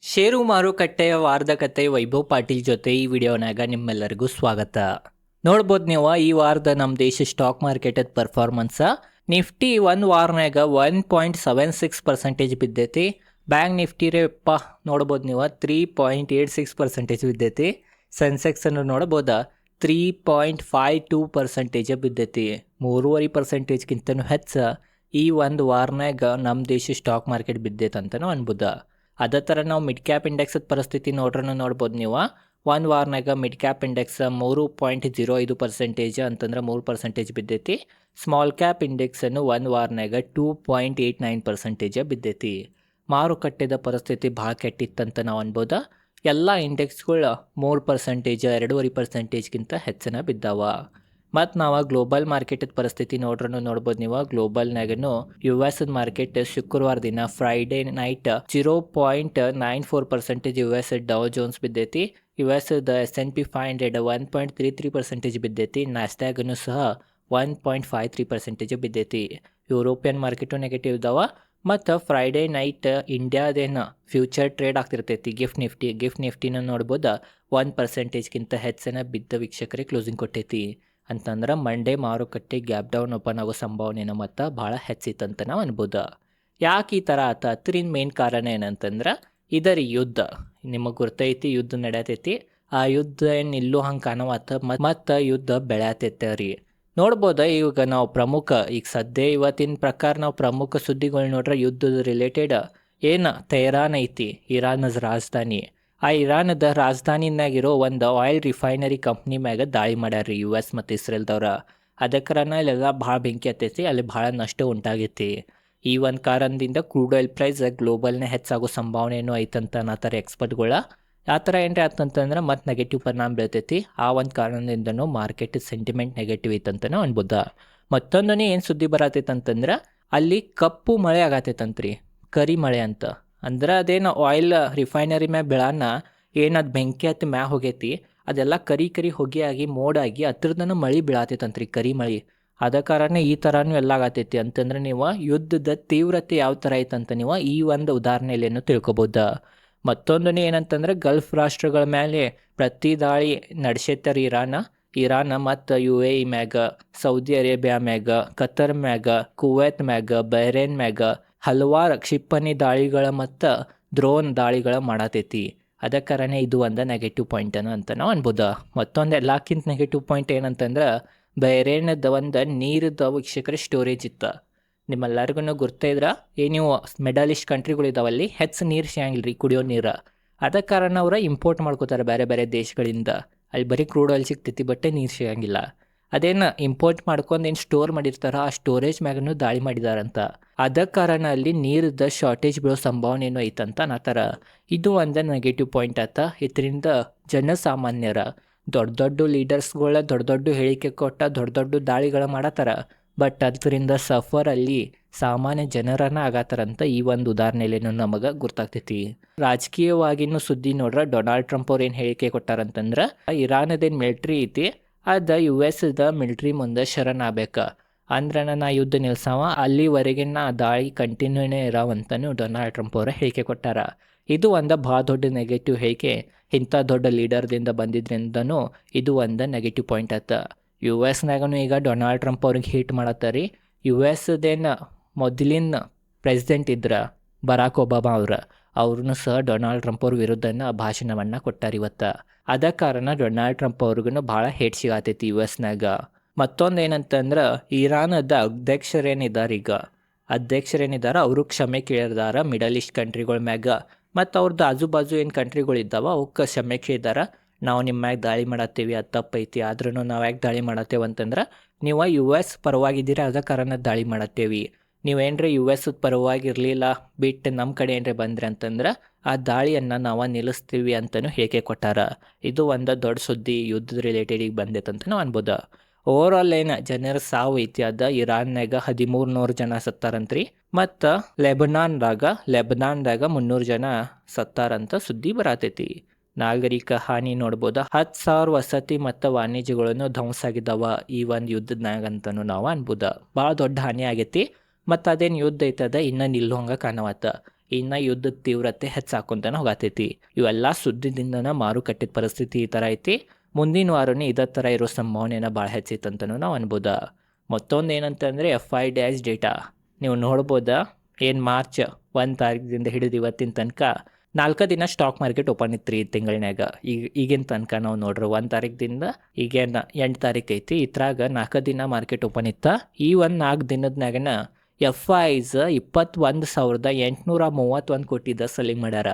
ಷೇರು ಮಾರುಕಟ್ಟೆಯ ವಾರದ ಕತೆ ವೈಭವ್ ಪಾಟೀಲ್ ಜೊತೆ ಈ ವಿಡಿಯೋನಾಗ ನಿಮ್ಮೆಲ್ಲರಿಗೂ ಸ್ವಾಗತ. ನೋಡ್ಬೋದು ನೀವು ಈ ವಾರದ ನಮ್ಮ ದೇಶ ಸ್ಟಾಕ್ ಮಾರ್ಕೆಟದ ಪರ್ಫಾರ್ಮೆನ್ಸ. ನಿಫ್ಟಿ ಒಂದು ವಾರನಾಗ 1.76% ಬಿದ್ದೈತಿ. ಬ್ಯಾಂಕ್ ನಿಫ್ಟಿ ರೇಪ್ಪ ನೋಡ್ಬೋದು ನೀವು 3.86% ಬಿದ್ದೈತಿ. ಸೆನ್ಸೆಕ್ಸ್ ಅನ್ನು ನೋಡ್ಬೋದ 3.52% ಬಿದ್ದೈತಿ. 3.5%ಗಿಂತನೂ ಹೆಚ್ಚು ಈ ಒಂದು ವಾರನಾಗ ನಮ್ಮ ದೇಶ ಸ್ಟಾಕ್ ಮಾರ್ಕೆಟ್ ಬಿದ್ದೈತೆ ಅಂತಲೂ ಅನ್ಬೋದ. ಅದೇ ಥರ ನಾವು ಮಿಡ್ ಕ್ಯಾಪ್ ಇಂಡೆಕ್ಸದ ಪರಿಸ್ಥಿತಿ ನೋಡ್ಬೋದು ನೀವು. ಒಂದು ವಾರನಾಗ ಮಿಡ್ ಕ್ಯಾಪ್ ಇಂಡೆಕ್ಸ್ 3.05% ಅಂತಂದ್ರೆ 3% ಬಿದ್ದೈತಿ. ಸ್ಮಾಲ್ ಕ್ಯಾಪ್ ಇಂಡೆಕ್ಸನ್ನು ಒಂದು ವಾರನಾಗ 2.89% ಬಿದ್ದೈತಿ. ಮಾರುಕಟ್ಟೆದ ಪರಿಸ್ಥಿತಿ ಭಾಳ ಕೆಟ್ಟಿತ್ತಂತ ನಾವು ಅನ್ಬೋದ. ಎಲ್ಲ ಇಂಡೆಕ್ಸ್ಗಳು 3%, 2.5%ಗಿಂತ ಹೆಚ್ಚಿನ ಬಿದ್ದಾವ. ಮತ್ತು ನಾವು ಗ್ಲೋಬಲ್ ಮಾರ್ಕೆಟದ ಪರಿಸ್ಥಿತಿ ನೋಡ್ಬೋದು ನೀವು. ಗ್ಲೋಬಲ್ನಾಗೂ US ಮಾರ್ಕೆಟ್ ಶುಕ್ರವಾರ ದಿನ Friday night 0.94% US Dow Jones ಬಿದ್ದೈತಿ. US S&P 500 1.33% ಬಿದ್ದೈತಿ. ನಾಸ್ಡ್ಯಾಗನು ಸಹ 1.53% ಬಿದ್ದೈತಿ. ಯುರೋಪಿಯನ್ ಮಾರ್ಕೆಟು ನೆಗೆಟಿವ್ ಇದಾವ. ಮತ್ತು ಫ್ರೈಡೇ ನೈಟ್ ಇಂಡಿಯಾದೇನು ಫ್ಯೂಚರ್ ಟ್ರೇಡ್ ಆಗ್ತಿರ್ತೈತಿ ಗಿಫ್ಟ್ ನಿಫ್ಟಿನ ನೋಡ್ಬೋದು 1%ಗಿಂತ ಹೆಚ್ಚಿನ ಬಿದ್ದ ವೀಕ್ಷಕರಿಗೆ ಕ್ಲೋಸಿಂಗ್ ಕೊಟ್ಟೈತಿ. ಅಂತಂದ್ರೆ ಮಂಡೇ ಮಾರುಕಟ್ಟೆ ಗ್ಯಾಪ್ ಡೌನ್ ಓಪನ್ ಆಗೋ ಸಂಭಾವನೆನ ಮತ್ತು ಭಾಳ ಹೆಚ್ಚಿತ್ತಂತ ನಾವು ಅನ್ಬೋದು. ಯಾಕೆ ಈ ಥರ ಆತ ಅದರಿಂದ ಮೇನ್ ಕಾರಣ ಏನಂತಂದ್ರೆ ಇದರ ಯುದ್ಧ. ನಿಮಗೆ ಗೊತ್ತೈತಿ ಯುದ್ಧ ನಡೆಯತೈತಿ. ಆ ಯುದ್ಧ ಏನು ಇಲ್ಲೂ ಹಂಗೆ ಕಾಣವತ್ತ ಮತ್ತು ಯುದ್ಧ ಬೆಳೆಯತೈತೆ ರೀ. ನೋಡ್ಬೋದು ಈಗ ನಾವು ಪ್ರಮುಖ ಈಗ ಸದ್ಯ ಇವತ್ತಿನ ಪ್ರಕಾರ ನಾವು ಪ್ರಮುಖ ಸುದ್ದಿಗಳು ನೋಡ್ರೆ ಯುದ್ಧದ ರಿಲೇಟೆಡ್ ಏನು ತೆಹರಾನ್ ಐತಿ, ಇರಾನದ ರಾಜಧಾನಿ. ಆ ಇರಾನದ ರಾಜಧಾನಿನಾಗಿರೋ ಒಂದು ಆಯಿಲ್ ರಿಫೈನರಿ ಕಂಪ್ನಿ ಮ್ಯಾಗ ದಾಳಿ ಮಾಡ್ಯಾರ US ಮತ್ತು ಇಸ್ರೇಲ್ದವ್ರ. ಅದಕ್ಕರ ಇಲ್ಲೆಲ್ಲ ಭಾಳ ಬೆಂಕಿ ಹತ್ತೈತಿ, ಅಲ್ಲಿ ಭಾಳ ನಷ್ಟ ಉಂಟಾಗೈತಿ. ಈ ಒಂದು ಕಾರಣದಿಂದ ಕ್ರೂಡ್ ಆಯಿಲ್ ಪ್ರೈಸ್ ಗ್ಲೋಬಲ್ನೇ ಹೆಚ್ಚಾಗೋ ಸಂಭಾವನೆಯೂ ಐತಂತ ಅನ್ನತ್ತಾರೆ ಎಕ್ಸ್ಪರ್ಟ್ಗಳ. ಆ ಥರ ಏನ್ರಿ ಆತಂತಂದ್ರೆ ಮತ್ತೆ ನೆಗೆಟಿವ್ ಪರಿಣಾಮ ಬೀಳ್ತೈತಿ. ಆ ಒಂದು ಕಾರಣದಿಂದನೂ ಮಾರ್ಕೆಟ್ ಸೆಂಟಿಮೆಂಟ್ ನೆಗೆಟಿವ್ ಐತಂತನೂ ಅನ್ಬೋದ. ಮತ್ತೊಂದನೇ ಏನು ಸುದ್ದಿ ಬರತೈತಂತಂದ್ರೆ ಅಲ್ಲಿ ಕಪ್ಪು ಮಳೆ ಆಗತೈತಂತ್ರಿ, ಕರಿ ಮಳೆ ಅಂತ. ಅಂದ್ರೆ ಅದೇನು ಆಯಿಲ್ ರಿಫೈನರಿ ಮ್ಯಾಗ ಬೆಳಾನ ಏನದು ಬೆಂಕಿ ಹತ್ತಿ ಮ್ಯಾಗ ಹೋಗೈತಿ, ಅದೆಲ್ಲ ಕರಿ ಹೊಗೆಯಾಗಿ ಮೋಡಾಗಿ ಹತ್ರದನ ಮಳೆ ಬೀಳತೈತಂತ್ರಿ, ಕರಿ ಮಳೆ. ಅದ ಕಾರಣ ಈ ಥರನೂ ಎಲ್ಲ ಆಗತೈತಿ. ಅಂತಂದ್ರೆ ನೀವು ಯುದ್ಧದ ತೀವ್ರತೆ ಯಾವ ಥರ ಐತಂತ ನೀವು ಈ ಒಂದು ಉದಾಹರಣೆಯಲ್ಲೇನು ತಿಳ್ಕೊಬೋದು. ಮತ್ತೊಂದನೇ ಏನಂತಂದ್ರೆ ಗಲ್ಫ್ ರಾಷ್ಟ್ರಗಳ ಮೇಲೆ ಪ್ರತಿ ದಾಳಿ ನಡೆಸೈತಾರೆ ಇರಾನ್ ಮತ್ತು UAE ಮ್ಯಾಗ, ಸೌದಿ ಅರೇಬಿಯಾ ಮ್ಯಾಗ, ಕತರ್ ಮ್ಯಾಗ, ಕುವೈತ್ ಮ್ಯಾಗ, ಬಹ್ರೇನ್ ಮ್ಯಾಗ ಹಲವಾರು ಕ್ಷಿಪಣಿ ದಾಳಿಗಳ ಮತ್ತು ಡ್ರೋನ್ ದಾಳಿಗಳ ಮಾಡತೈತಿ. ಅದ ಕಾರಣ ಇದು ಒಂದು ನೆಗೆಟಿವ್ ಪಾಯಿಂಟ್ ಅಂತ ನಾವು ಅನ್ಬೋದು. ಮತ್ತೊಂದು ಎಲ್ಲಕ್ಕಿಂತ ನೆಗೆಟಿವ್ ಪಾಯಿಂಟ್ ಏನಂತಂದ್ರೆ ಬಹ್ರೇನದ ಒಂದು ನೀರದ ವೀಕ್ಷಕರ ಸ್ಟೋರೇಜ್ ಇತ್ತು. ನಿಮ್ಮೆಲ್ಲರಿಗೂ ಗೊತ್ತಿದ್ರೆ ನೀವು ಮಿಡಲ್ ಈಸ್ಟ್ ಕಂಟ್ರಿಗಳಿದಾವಲ್ಲಿ ಹೆಚ್ಚು ನೀರು ಸಿಗಂಗಿಲ್ಲ ರೀ, ಕುಡಿಯೋ ನೀರು. ಅದ ಕಾರಣ ಅವ್ರು ಇಂಪೋರ್ಟ್ ಮಾಡ್ಕೋತಾರೆ ಬೇರೆ ಬೇರೆ ದೇಶಗಳಿಂದ. ಅಲ್ಲಿ ಬರೀ ಕ್ರೂಡ್ ಆಯಿಲ್ ಸಿಗ್ತೈತಿ, ಬಟ್ ನೀರು ಸಿಗಂಗಿಲ್ಲ. ಅದೇನು ಇಂಪೋರ್ಟ್ ಮಾಡ್ಕೊಂಡು ಏನು ಸ್ಟೋರ್ ಮಾಡಿರ್ತಾರ, ಆ ಸ್ಟೋರೇಜ್ ಮ್ಯಾಗನು ದಾಳಿ ಮಾಡಿದಾರಂತ. ಅದ ಕಾರಣ ಅಲ್ಲಿ ನೀರದ ಶಾರ್ಟೇಜ್ ಬೀಳೋ ಸಂಭಾವನೆ ಏನೋ ಐತಂತ ಅನ್ನತ್ತಾರ. ಇದು ಒಂದು ನೆಗೆಟಿವ್ ಪಾಯಿಂಟ್ ಆತ. ಇದರಿಂದ ಜನಸಾಮಾನ್ಯರ ದೊಡ್ಡ ಲೀಡರ್ಸ್ಗಳ ದೊಡ್ಡ ಹೇಳಿಕೆ ಕೊಟ್ಟ ದೊಡ್ಡ ದಾಳಿಗಳ ಮಾಡತ್ತಾರ. ಬಟ್ ಅದರಿಂದ ಸಫರ್ ಅಲ್ಲಿ ಸಾಮಾನ್ಯ ಜನರನ್ನ ಆಗತ್ತಾರಂತ ಈ ಒಂದು ಉದಾಹರಣೆಯಲ್ಲೇನು ನಮಗೆ ಗೊತ್ತಾಗ್ತೈತಿ. ರಾಜಕೀಯವಾಗಿನೂ ಸುದ್ದಿ ನೋಡ್ರೆ ಡೊನಾಲ್ಡ್ ಟ್ರಂಪ್ ಅವ್ರು ಏನು ಹೇಳಿಕೆ ಕೊಟ್ಟಾರಂತಂದ್ರೆ ಇರಾನದೇನು ಮಿಲಿಟ್ರಿ ಐತಿ ಅದು US ಮಿಲಿಟ್ರಿ ಮುಂದೆ ಶರಣ್ ಆಗ್ಬೇಕು, ಅಂದ್ರೆ ನಾ ಯುದ್ಧ ನಿಲ್ಸವ, ಅಲ್ಲಿವರೆಗಿನ ದಾಳಿ ಕಂಟಿನ್ಯೂನೇ ಇರಾವಂತನೂ ಡೊನಾಲ್ಡ್ ಟ್ರಂಪ್ ಅವರ ಹೇಳಿಕೆ ಕೊಟ್ಟಾರ. ಇದು ಒಂದು ಭಾಳ ದೊಡ್ಡ ನೆಗೆಟಿವ್ ಹೇಳಿಕೆ. ಇಂಥ ದೊಡ್ಡ ಲೀಡರ್ದಿಂದ ಬಂದಿದ್ರಿಂದನೂ ಇದು ಒಂದು ನೆಗೆಟಿವ್ ಪಾಯಿಂಟ್ ಆತ. US ಈಗ ಡೊನಾಲ್ಡ್ ಟ್ರಂಪ್ ಅವ್ರಿಗೆ ಹೀಟ್ ಮಾಡತ್ತಾರಿ. USದೇನು ಮೊದಲಿನ ಪ್ರೆಸಿಡೆಂಟ್ ಇದ್ರ ಬರಾಕ್ ಒಬಾಮಾ ಅವ್ರನ್ನೂ ಸಹ ಡೊನಾಲ್ಡ್ ಟ್ರಂಪ್ ಅವ್ರ ವಿರುದ್ಧನ ಭಾಷಣವನ್ನು ಕೊಟ್ಟಾರ ಇವತ್ತು. ಅದ ಕಾರಣ ಡೊನಾಲ್ಡ್ ಟ್ರಂಪ್ ಅವ್ರಿಗೂ ಭಾಳ ಹೇಟ್ ಸಿಗತೈತಿ US. ಮತ್ತೊಂದು ಏನಂತಂದ್ರೆ ಇರಾನದ ಅಧ್ಯಕ್ಷರೇನಿದ್ದಾರೆ ಅವರು ಕ್ಷಮೆ ಕೇಳಿದಾರ ಮಿಡಲ್ ಈಸ್ಟ್ ಕಂಟ್ರಿಗಳ ಮ್ಯಾಗ. ಮತ್ತು ಅವ್ರದ್ದು ಆಜು ಏನು ಕಂಟ್ರಿಗಳಿದ್ದಾವೆ ಅವಕ್ಕೆ ಕ್ಷಮೆ ಕೇಳಿದಾರ. ನಾವು ನಿಮ್ಮ ಮ್ಯಾಗ ದಾಳಿ ಮಾಡತ್ತೀವಿ, ಅದು ತಪ್ಪೈತಿ, ಆದ್ರೂ ನಾವು ಯಾಕೆ ದಾಳಿ ಮಾಡತ್ತೇವೆ ಅಂತಂದ್ರೆ ನೀವು US ಪರವಾಗಿದ್ದೀರಿ, ಅದ ಕಾರಣ ದಾಳಿ ಮಾಡತ್ತೇವಿ. ನೀವೇನ್ರಿ US ಪರವಾಗಿರಲಿಲ್ಲ ಬಿಟ್ಟು ನಮ್ಮ ಕಡೆ ಏನ್ರಿ ಬಂದ್ರಿ ಅಂತಂದ್ರೆ ಆ ದಾಳಿಯನ್ನು ನಾವು ನಿಲ್ಲಿಸ್ತೀವಿ ಅಂತಲೂ ಹೇಳಿಕೆ ಕೊಟ್ಟಾರ. ಇದು ಒಂದು ದೊಡ್ಡ ಸುದ್ದಿ ಯುದ್ಧದ ರಿಲೇಟೆಡಿಗೆ ಬಂದೈತಂತ ನಾವು ಅನ್ಬೋದು. ಓವರಾಲ್ ಏನು ಜನರ ಸಾವು ಐತಿ ಅದ ಇರಾನ್ನಾಗ 1300 ಜನ ಸತ್ತಾರಂತ್ರಿ. ಮತ್ತು ಲೆಬನಾನ್ದಾಗ 300 ಜನ ಸತ್ತಾರಂತ ಸುದ್ದಿ ಬರತೈತಿ. ನಾಗರಿಕ ಹಾನಿ ನೋಡ್ಬೋದು 10,000 ವಸತಿ ಮತ್ತು ವಾಣಿಜ್ಯಗಳನ್ನು ಧ್ವಂಸ ಆಗಿದ್ದಾವ ಈ ಒಂದು ಯುದ್ಧದಾಗ ಅಂತಲೂ ನಾವು ಅನ್ಬೋದು. ಭಾಳ ದೊಡ್ಡ ಹಾನಿ ಆಗೈತಿ. ಮತ್ತು ಅದೇನು ಯುದ್ಧ ಐತದ ಇನ್ನೂ ನಿಲ್ಲುವಂಗೆ ಕಾಣವತ್ತ. ಇನ್ನು ಯುದ್ಧದ ತೀವ್ರತೆ ಹೆಚ್ಚಾಕೊಂತಾನೆ ಹೋಗತೈತಿ. ಇವೆಲ್ಲ ಸುದ್ದಿದಿಂದನ ಮಾರುಕಟ್ಟೆ ಪರಿಸ್ಥಿತಿ ಈ ಥರ ಐತಿ. ಮುಂದಿನ ವಾರನೇ ಇದೇ ಥರ ಇರೋ ಸಂಭಾವನೆನ ಭಾಳ ಹೆಚ್ಚೈತಂತನೂ ನಾವು ಅನ್ಬೋದ. ಮತ್ತೊಂದು ಏನಂತಂದರೆ FIDS ಡೇಟಾ ನೀವು ನೋಡ್ಬೋದಾ. ಏನು ಮಾರ್ಚ್ 1 ತಾರೀಕಿಂದ ಹಿಡಿದು ಇವತ್ತಿನ ತನಕ 4 ದಿನ ಸ್ಟಾಕ್ ಮಾರ್ಕೆಟ್ ಓಪನ್ ಇತ್ತು ರೀ ಈ ತಿಂಗಳಿನಾಗ. ಈಗಿನ ತನಕ ನಾವು ನೋಡ್ರಿ 1 ತಾರೀಕಿಂದ ಈಗೇನು 8 ತಾರೀಕು ಐತಿ, ಇದ್ರಾಗ 4 ದಿನ ಮಾರ್ಕೆಟ್ ಓಪನ್ ಇತ್ತ. ಈ ಒಂದು 4 ದಿನದ್ನಾಗನ FIs 21,831 ಕೋಟಿದ ಸೆಲ್ಲಿಂಗ್ ಮಾಡ್ಯಾರ.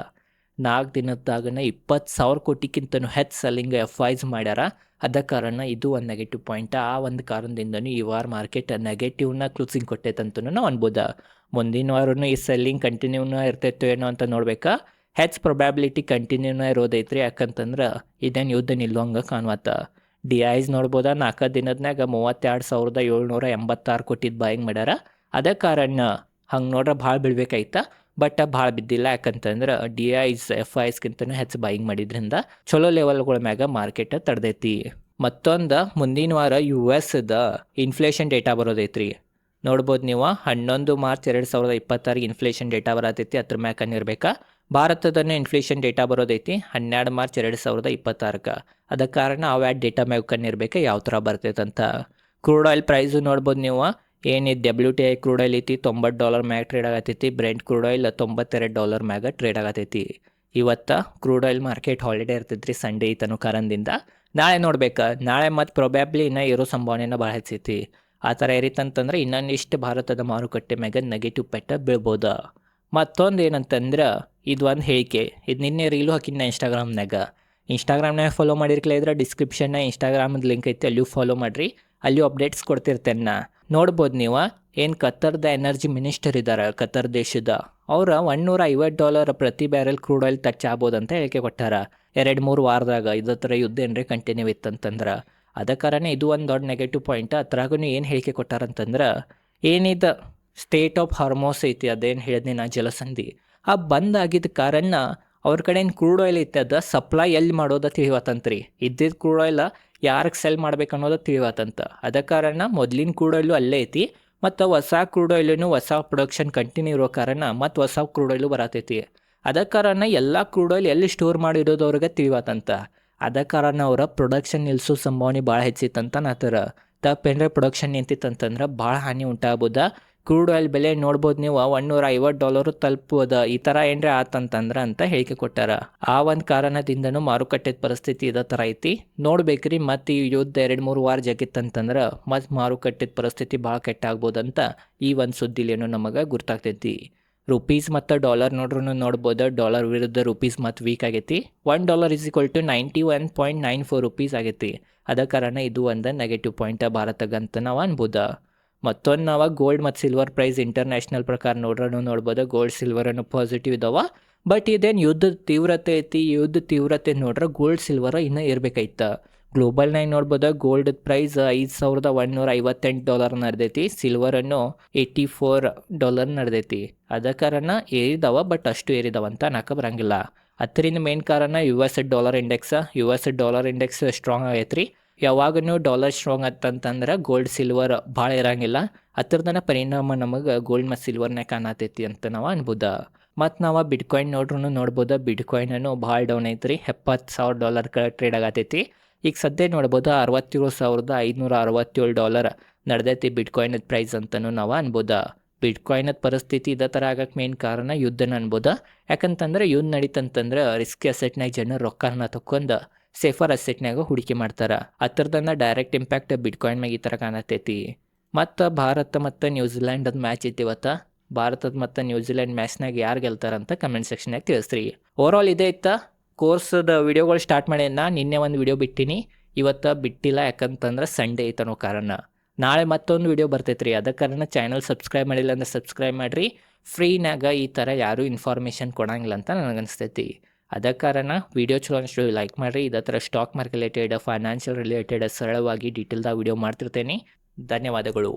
4 ದಿನದಾಗನ 20,000 ಕೋಟಿಗಿಂತನೂ ಹೆಚ್ಚು ಸೆಲ್ಲಿಂಗ್ FIs ಮಾಡ್ಯಾರ. ಅದ ಕಾರಣ ಇದು ಒಂದು ನೆಗೆಟಿವ್ ಪಾಯಿಂಟ್. ಆ ಒಂದು ಕಾರಣದಿಂದನೂ ಈ ವಾರ ಮಾರ್ಕೆಟ್ ನೆಗೆಟಿವ್ನ ಕ್ಲೋಸಿಂಗ್ ಕೊಟ್ಟೈತಂತನೂ ನಾವು ಅನ್ಬೋದ. ಮುಂದಿನ ವಾರನೂ ಈ ಸೆಲ್ಲಿಂಗ್ ಕಂಟಿನ್ಯೂನ ಇರ್ತೈತೋ ಏನೋ ಅಂತ ನೋಡ್ಬೇಕಾ. ಹೆಚ್ಚು ಪ್ರೊಬ್ಯಾಬಿಲಿಟಿ ಕಂಟಿನ್ಯೂನ ಇರೋದೈತ್ರಿ. ಯಾಕಂತಂದ್ರೆ ಇದೇನು ಯುದ್ಧ ನಿಲ್ಲುವಂಗೆ ಕಾಣುವತ್ತ. DIs ನೋಡ್ಬೋದ 4 ದಿನದ್ನಾಗ 32,786 ಕೋಟಿದ ಬಾಯಿಂಗ್ ಮಾಡ್ಯಾರ. ಅದ ಕಾರಣ ಹಂಗೆ ನೋಡ್ರೆ ಭಾಳ ಬೀಳ್ಬೇಕಾಯ್ತಾ, ಬಟ್ ಭಾಳ ಬಿದ್ದಿಲ್ಲ. ಯಾಕಂತಂದ್ರೆ DIs FIsಗಿಂತನೂ ಹೆಚ್ಚು ಬಾಯಿಂಗ್ ಮಾಡಿದ್ರಿಂದ ಚಲೋ ಲೆವೆಲ್ಗಳ ಮ್ಯಾಗ ಮಾರ್ಕೆಟ್ ತಡೆದೈತಿ. ಮತ್ತೊಂದು ಮುಂದಿನ ವಾರ US ಇನ್ಫ್ಲೇಷನ್ ಡೇಟಾ ಬರೋದೈತ್ರಿ. ನೋಡ್ಬೋದು ನೀವು 11 ಮಾರ್ಚ್ 2026 ಇನ್ಫ್ಲೇಷನ್ ಡೇಟಾ ಬರತೈತಿ. ಅದ್ರ ಮ್ಯಾಗ ಕಣ್ಣಿರ್ಬೇಕಾ. ಭಾರತದನ್ನು ಇನ್ಫ್ಲೇಷನ್ ಡೇಟಾ ಬರೋದೈತಿ 12 ಮಾರ್ಚ್ 2026. ಅದ ಕಾರಣ ಅವ್ಯಾವ ಡೇಟಾ ಮ್ಯಾಗ ಕಣ್ಣಿರ್ಬೇಕಾ ಯಾವ ಥರ ಬರ್ತೈತಂತ. ಕ್ರೂಡ್ ಆಯಿಲ್ ಪ್ರೈಸು ನೋಡ್ಬೋದು ನೀವು. ಏನಿದೆ WTI ಕ್ರೂಡ್ ಆಯಿಲ್ ಐತಿ $90 ಮ್ಯಾಗ ಟ್ರೇಡ್ ಆಗತೈತಿ. ಬ್ರೆಂಟ್ ಕ್ರೂಡ್ ಆಯಿಲ್ $92 ಮ್ಯಾಗ ಟ್ರೇಡ್ ಆಗತೈತಿ. ಇವತ್ತು ಕ್ರೂಡ್ ಆಯಿಲ್ ಮಾರ್ಕೆಟ್ ಹಾಲಿಡೇ ಇರ್ತೈತ್ರಿ, ಸಂಡೇ ಐತನೋ ಕಾರಣದಿಂದ. ನಾಳೆ ನೋಡ್ಬೇಕಾ. ನಾಳೆ ಮತ್ತು ಪ್ರೊಬ್ಯಾಬ್ಲಿ ಇನ್ನೂ ಇರೋ ಸಂಭಾವನೆನ ಭಾಳ ಹೆಚ್ಚೈತಿ. ಆ ಥರ ಇರಿತಂತಂದ್ರೆ ಇನ್ನೊಂದಿಷ್ಟು ಭಾರತದ ಮಾರುಕಟ್ಟೆ ಮ್ಯಾಗ ನೆಗೆಟಿವ್ ಪೆಟ್ಟ ಬೀಳ್ಬೋದು. ಮತ್ತೊಂದು ಏನಂತಂದ್ರೆ ಇದು ಒಂದು ಹೇಳಿಕೆ. ಇದು ನಿನ್ನೆ ರೀಲು ಹಾಕಿನ ಇನ್ಸ್ಟಾಗ್ರಾಮ್ನಾಗ ಫಾಲೋ ಮಾಡಿರ್ಕಲ ಇದ್ರೆ ಡಿಸ್ಕ್ರಿಪ್ಷನ್ನ ಇನ್ಸ್ಟಾಗ್ರಾಮದ ಲಿಂಕ್ ಐತಿ, ಅಲ್ಲಿಯೂ ಫಾಲೋ ಮಾಡಿರಿ. ಅಲ್ಲಿಯೂ ಅಪ್ಡೇಟ್ಸ್ ಕೊಡ್ತಿರ್ತೇನೆ. ನೋಡ್ಬೋದು ನೀವು. ಏನು ಕತ್ತರ್ದ ಎನರ್ಜಿ ಮಿನಿಸ್ಟರ್ ಇದ್ದಾರೆ ಕತ್ತರ್ ದೇಶದ, ಅವ್ರು $150 ಪ್ರತಿ ಬ್ಯಾರೆಲ್ ಕ್ರೂಡ್ ಆಯಿಲ್ ಟಚ್ ಆಗ್ಬೋದಂತ ಹೇಳಿಕೆ ಕೊಟ್ಟಾರ 2-3 ವಾರದಾಗ. ಇದೇ ಥರ ಯುದ್ಧ ಏನ್ರಿ ಕಂಟಿನ್ಯೂ ಇತ್ತಂತಂದ್ರೆ ಅದ ಕಾರಣ ಇದು ಒಂದು ದೊಡ್ಡ ನೆಗೆಟಿವ್ ಪಾಯಿಂಟ್. ಅದ್ರಾಗೂ ಏನು ಹೇಳಿಕೆ ಕೊಟ್ಟಾರಂತಂದ್ರೆ ಏನಿದೆ ಸ್ಟೇಟ್ ಆಫ್ ಹಾರ್ಮೋಸ್ ಐತಿ, ಅದೇನು ಹೇಳಿದ್ನಿ ನಾ ಜಲಸಂಧಿ, ಆ ಬಂದಾಗಿದ್ದ ಕಾರಣ ಅವ್ರ ಕಡೆ ಏನು ಕ್ರೂಡ್ ಆಯಿಲ್ ಐತಿ ಅದು ಸಪ್ಲೈ ಎಲ್ಲಿ ಮಾಡೋದ ತಿಳಿವತ್ತಂತ್ರಿ. ಇದ್ದಿದ್ದು ಕ್ರೂಡ್ ಆಯಿಲ್ ಯಾರಿಗೆ ಸೆಲ್ ಮಾಡ್ಬೇಕು ಅನ್ನೋದು ತಿಳಿವತ್ತಂತ. ಅದ ಕಾರಣ ಮೊದಲಿನ ಕ್ರೂಡ್ ಆಯಿಲು ಅಲ್ಲೇ ಐತಿ, ಮತ್ತು ಹೊಸ ಕ್ರೂಡ್ ಆಯಿಲು ಹೊಸ ಪ್ರೊಡಕ್ಷನ್ ಕಂಟಿನ್ಯೂ ಇರೋ ಕಾರಣ ಮತ್ತು ಹೊಸ ಕ್ರೂಡ್ ಆಯಿಲು ಬರತೈತಿ. ಅದ ಕಾರಣ ಎಲ್ಲ ಕ್ರೂಡ್ ಆಯಿಲ್ ಎಲ್ಲಿ ಸ್ಟೋರ್ ಮಾಡಿರೋದು ಅವ್ರಿಗೆ ತಿಳಿವತ್ತಂತ. ಅದ ಕಾರಣ ಅವರ ಪ್ರೊಡಕ್ಷನ್ ನಿಲ್ಲಿಸೋ ಸಂಭಾವನೆ ಭಾಳ ಹೆಚ್ಚಿತ್ತಂತ ನಾತರ. ತಪ್ಪೇನ್ರೆ ಪ್ರೊಡಕ್ಷನ್ ನಿಂತಿತ್ತಂತಂದ್ರೆ ಭಾಳ ಹಾನಿ ಉಂಟಾಗ್ಬೋದ. ಕ್ರೂಡ್ ಆಯಿಲ್ ಬೆಲೆ ನೋಡ್ಬೋದು ನೀವು $150 ತಲುಪೋದ. ಈ ಥರ ಏನ್ರೆ ಆತಂತಂದ್ರೆ ಅಂತ ಹೇಳಿಕೆ ಕೊಟ್ಟಾರ. ಆ ಒಂದು ಕಾರಣದಿಂದನೂ ಮಾರುಕಟ್ಟೆ ಪರಿಸ್ಥಿತಿ ಇದೇ ಥರ ಐತಿ. ನೋಡ್ಬೇಕ್ರಿ. ಮತ್ತು ಈ ಯುದ್ಧ 2-3 ವಾರ ಜಗಿತ್ತಂತಂದ್ರೆ ಮತ್ತು ಮಾರುಕಟ್ಟೆ ಪರಿಸ್ಥಿತಿ ಭಾಳ ಕೆಟ್ಟಾಗ್ಬೋದಂತ ಈ ಒಂದು ಸುದ್ದಿಲೇನೋ ನಮಗೆ ಗುರ್ತಾಗ್ತೈತಿ. ರುಪೀಸ್ ಮತ್ತು ಡಾಲರ್ ನೋಡ್ಬೋದು. ಡಾಲರ್ ವಿರುದ್ಧ ರುಪೀಸ್ ಮತ್ತು ವೀಕ್ ಆಗೈತಿ. $1 = 91.94 ರೂಪೀಸ್ ಆಗೈತಿ. ಅದ ಕಾರಣ ಇದು ಒಂದು ನೆಗೆಟಿವ್ ಪಾಯಿಂಟ್ ಭಾರತಗಂತ ನಾವು ಅನ್ಬೋದ. ಮತ್ತೊಂದು ನಾವು ಗೋಲ್ಡ್ ಮತ್ತು ಸಿಲ್ವರ್ ಪ್ರೈಸ್ ಇಂಟರ್ನ್ಯಾಷನಲ್ ಪ್ರಕಾರ ನೋಡ್ಬೋದು. ಗೋಲ್ಡ್ ಸಿಲ್ವರನ್ನು ಪಾಸಿಟಿವ್ ಇದಾವ. ಬಟ್ ಇದೇನು ಯುದ್ಧದ ತೀವ್ರತೆ ಐತಿ. ಯುದ್ಧ ತೀವ್ರತೆ ನೋಡ್ರೆ ಗೋಲ್ಡ್ ಸಿಲ್ವರ ಇನ್ನೂ ಇರಬೇಕಾಯ್ತ. ಗ್ಲೋಬಲ್ನಾಗ ನೋಡ್ಬೋದು ಗೋಲ್ಡ್ ಪ್ರೈಸ್ $5,158 ನಡೆದೈತಿ. ಸಿಲ್ವರನ್ನು $84 ನಡೆದೈತಿ. ಅದ ಕಾರಣ ಏರಿದಾವ, ಬಟ್ ಅಷ್ಟು ಏರಿದಾವಂತ ಅನ್ನಕ್ಕೆ ಬರಂಗಿಲ್ಲ. ಅದರಿಂದ ಮೇನ್ ಕಾರಣ US ಡಾಲರ್ ಇಂಡೆಕ್ಸ್ ಸ್ಟ್ರಾಂಗ್ ಆಗೈತ್ರಿ. ಯಾವಾಗೂ ಡಾಲರ್ ಸ್ಟ್ರಾಂಗ್ ಆತಂತಂದ್ರೆ ಗೋಲ್ಡ್ ಸಿಲ್ವರ್ ಭಾಳ ಇರಂಗಿಲ್ಲ. ಅದರದನ ಪರಿಣಾಮ ನಮಗೆ ಗೋಲ್ಡ್ ಮತ್ತು ಸಿಲ್ವರ್ನಾಗ ಕಾಣತೈತಿ ಅಂತ ನಾವು ಅನ್ಬೋದ. ಮತ್ತು ನಾವು ಬಿಟ್ಕಾಯಿನ್ ನೋಡ್ಬೋದು. ಬಿಟ್ಕಾಯಿನೂ ಭಾಳ ಡೌನ್ ಐತ್ರಿ. $70,000 ಟ್ರೇಡ್ ಆಗತೈತಿ. ಈಗ ಸದ್ಯ ನೋಡ್ಬೋದು $67,567 ನಡೆದೈತಿ ಬಿಟ್ಕಾಯಿನದ ಪ್ರೈಸ್ ಅಂತಲೂ ನಾವು ಅನ್ಬೋದ. ಬಿಟ್ಕಾಯಿನದ ಪರಿಸ್ಥಿತಿ ಇದೇ ಥರ ಆಗಕ್ಕೆ ಮೇನ್ ಕಾರಣ ಯುದ್ಧನ ಅನ್ಬೋದ. ಯಾಕಂತಂದ್ರೆ ಯುದ್ಧ ನಡೀತಂತಂದ್ರೆ ರಿಸ್ಕಿ ಅಸೆಟ್ನಾಗ ಜನರು ರೊಕ್ಕನ ತಕ್ಕೊಂಡು ಸೇಫರ್ ಅಸೆಟ್ನಾಗ ಹೂಡಿಕೆ ಮಾಡ್ತಾರೆ. ಅದರದನ್ನ ಡೈರೆಕ್ಟ್ ಇಂಪ್ಯಾಕ್ಟ್ ಬಿಟ್ಕಾಯಿನ್ ಮ್ಯಾಗ ಈ ಥರ ಕಾಣತೈತಿ. ಮತ್ತು ಭಾರತ ಮತ್ತು ನ್ಯೂಜಿಲ್ಯಾಂಡದ ಮ್ಯಾಚ್ ಐತಿ ಇವತ್ತು. ಭಾರತದ ಮತ್ತು ನ್ಯೂಜಿಲ್ಯಾಂಡ್ ಮ್ಯಾಚ್ನಾಗ ಯಾರು ಗೆಲ್ತಾರಂತ ಕಮೆಂಟ್ ಸೆಕ್ಷನ್ಯಾಗ ತಿಳಿಸ್ರಿ. ಓವರಾಲ್ ಇದೇ ಇತ್ತ ಕೋರ್ಸದ ವಿಡಿಯೋಗಳು ಸ್ಟಾರ್ಟ್ ಮಾಡ್ಯಾನ. ನಿನ್ನೆ ಒಂದು ವಿಡಿಯೋ ಬಿಟ್ಟಿನಿ, ಇವತ್ತು ಬಿಟ್ಟಿಲ್ಲ. ಯಾಕಂತಂದ್ರೆ ಸಂಡೇ ಐತನೋ ಕಾರಣ. ನಾಳೆ ಮತ್ತೊಂದು ವಿಡಿಯೋ ಬರ್ತೈತ್ರಿ. ಅದ ಕಾರಣ ಚಾನಲ್ ಸಬ್ಸ್ಕ್ರೈಬ್ ಮಾಡಿಲ್ಲ ಅಂದ್ರೆ ಸಬ್ಸ್ಕ್ರೈಬ್ ಮಾಡಿರಿ. ಫ್ರೀನಾಗ ಈ ಥರ ಯಾರೂ ಇನ್ಫಾರ್ಮೇಷನ್ ಕೊಡಂಗಿಲ್ಲ ಅಂತ ನನಗನ್ನಿಸ್ತೈತಿ. ಅದ ಕಾರಣ ವಿಡಿಯೋ ಚಲೋ ಅಷ್ಟು ಲೈಕ್ ಮಾಡಿರಿ. ಇದೇ ಥರ stock market related, financial related ಸರಳವಾಗಿ ಡೀಟೇಲ್ದಾಗ ವಿಡಿಯೋ ಮಾಡ್ತಿರ್ತೇನೆ. ಧನ್ಯವಾದಗಳು.